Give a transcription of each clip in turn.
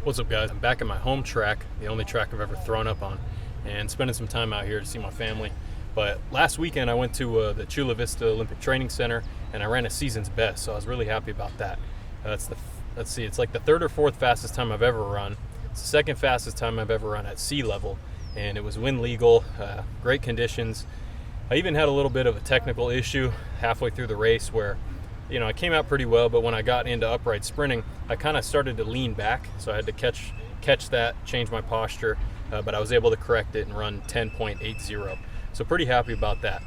What's up, guys? I'm back at my home track, the only track I've ever thrown up on, and spending some time out here to see my family. But last weekend I went to the Chula Vista Olympic Training Center and I ran a season's best, so I was really happy about that. It's like the third or fourth fastest time I've ever run. It's the second fastest time I've ever run at sea level, and it was wind legal, great conditions. I even had a little bit of a technical issue halfway through the race where I came out pretty well, but when I got into upright sprinting, I kind of started to lean back, so I had to catch that, change my posture, but I was able to correct it and run 10.80. So pretty happy about that.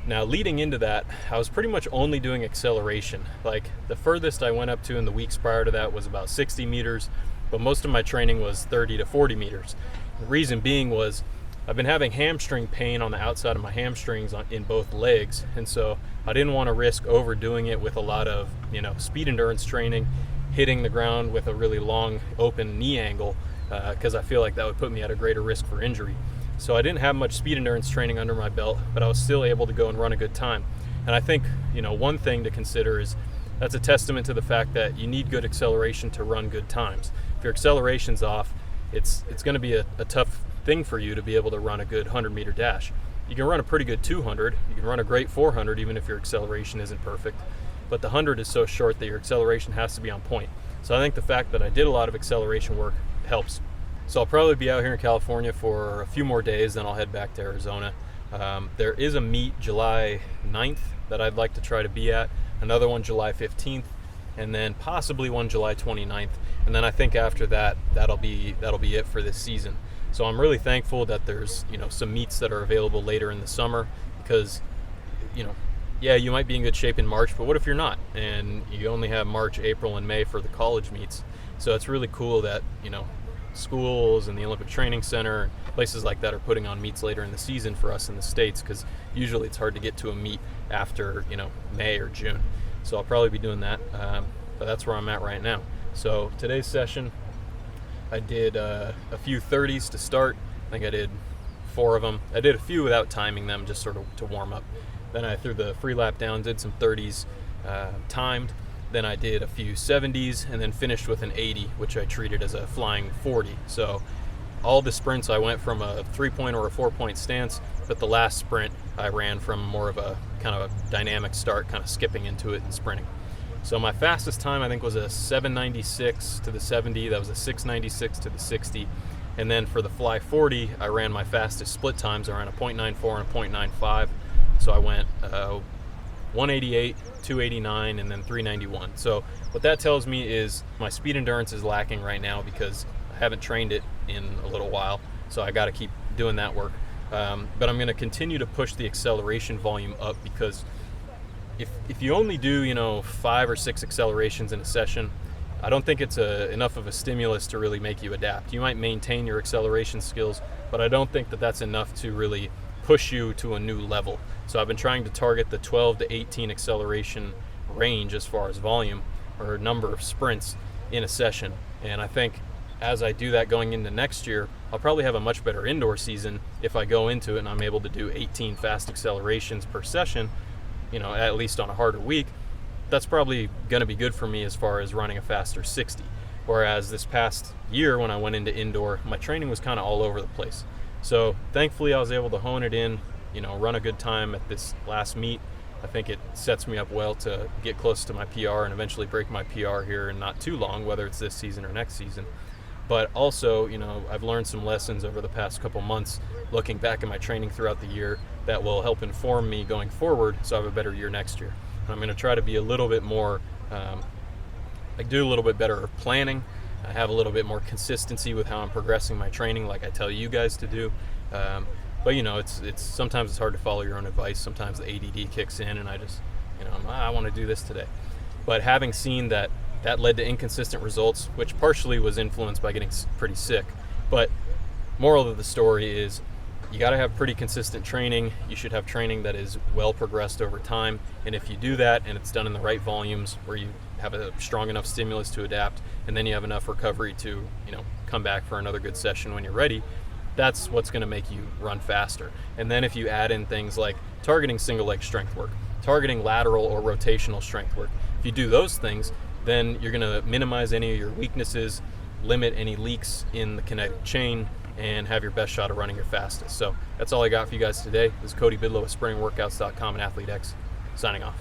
Now, leading into that, I was pretty much only doing acceleration. Like, the furthest I went up to in the weeks prior to that was about 60 meters, but most of my training was 30 to 40 meters. The reason being was I've been having hamstring pain on the outside of my hamstrings in both legs, and so I didn't want to risk overdoing it with a lot of speed endurance training, hitting the ground with a really long open knee angle, because I feel like that would put me at a greater risk for injury. So I didn't have much speed endurance training under my belt, but I was still able to go and run a good time. And I think one thing to consider is that's a testament to the fact that you need good acceleration to run good times. If your acceleration's off, it's going to be a tough thing for you to be able to run a good 100-meter dash. You can run a pretty good 200, you can run a great 400 even if your acceleration isn't perfect, but the 100 is so short that your acceleration has to be on point. So I think the fact that I did a lot of acceleration work helps. So I'll probably be out here in California for a few more days, then I'll head back to Arizona. There is a meet July 9th that I'd like to try to be at, another one July 15th, and then possibly one July 29th. And then I think after that, that'll be it for this season. So I'm really thankful that there's some meets that are available later in the summer, because you might be in good shape in March, but what if you're not? And you only have March, April, and May for the college meets. So it's really cool that schools and the Olympic Training Center, places like that, are putting on meets later in the season for us in the States, because usually it's hard to get to a meet after May or June. So I'll probably be doing that, but that's where I'm at right now. So today's session, I did a few 30s to start. I think I did 4 of them. I did a few without timing them, just sort of to warm up. Then I threw the free lap down, did some 30s timed. Then I did a few 70s and then finished with an 80, which I treated as a flying 40. So all the sprints I went from a 3-point or a 4-point stance, but the last sprint I ran from more of a kind of a dynamic start, kind of skipping into it and sprinting. So my fastest time I think was a 796 to the 70. That was a 696 to the 60. And then for the fly 40, I ran my fastest split times. I ran a 0.94 and a 0.95. So I went 188, 289, and then 391. So what that tells me is my speed endurance is lacking right now because I haven't trained it in a little while. So I got to keep doing that work. But I'm going to continue to push the acceleration volume up, because if you only do 5 or 6 accelerations in a session, I don't think it's enough of a stimulus to really make you adapt. You might maintain your acceleration skills, but I don't think that that's enough to really push you to a new level. So I've been trying to target the 12 to 18 acceleration range as far as volume or number of sprints in a session. And I think as I do that going into next year, I'll probably have a much better indoor season if I go into it and I'm able to do 18 fast accelerations per session, at least on a harder week. That's probably going to be good for me as far as running a faster 60. Whereas this past year when I went into indoor, my training was kind of all over the place. So thankfully I was able to hone it in, run a good time at this last meet. I think it sets me up well to get close to my PR and eventually break my PR here in not too long, whether it's this season or next season. But also, I've learned some lessons over the past couple months looking back at my training throughout the year that will help inform me going forward so I have a better year next year. And I'm going to try to be a little bit more, do a little bit better planning. I have a little bit more consistency with how I'm progressing my training, like I tell you guys to do. But it's sometimes it's hard to follow your own advice. Sometimes the ADD kicks in and I just, I want to do this today. But having seen that led to inconsistent results, which partially was influenced by getting pretty sick. But moral of the story is you got to have pretty consistent training. You should have training that is well progressed over time. And if you do that and it's done in the right volumes where you have a strong enough stimulus to adapt, and then you have enough recovery to, come back for another good session when you're ready, that's what's going to make you run faster. And then if you add in things like targeting single leg strength work, targeting lateral or rotational strength work, if you do those things, then you're going to minimize any of your weaknesses, limit any leaks in the kinetic chain, and have your best shot of running your fastest. So that's all I got for you guys today. This is Cody Bidlow with SpringWorkouts.com and ATHLETE.X signing off.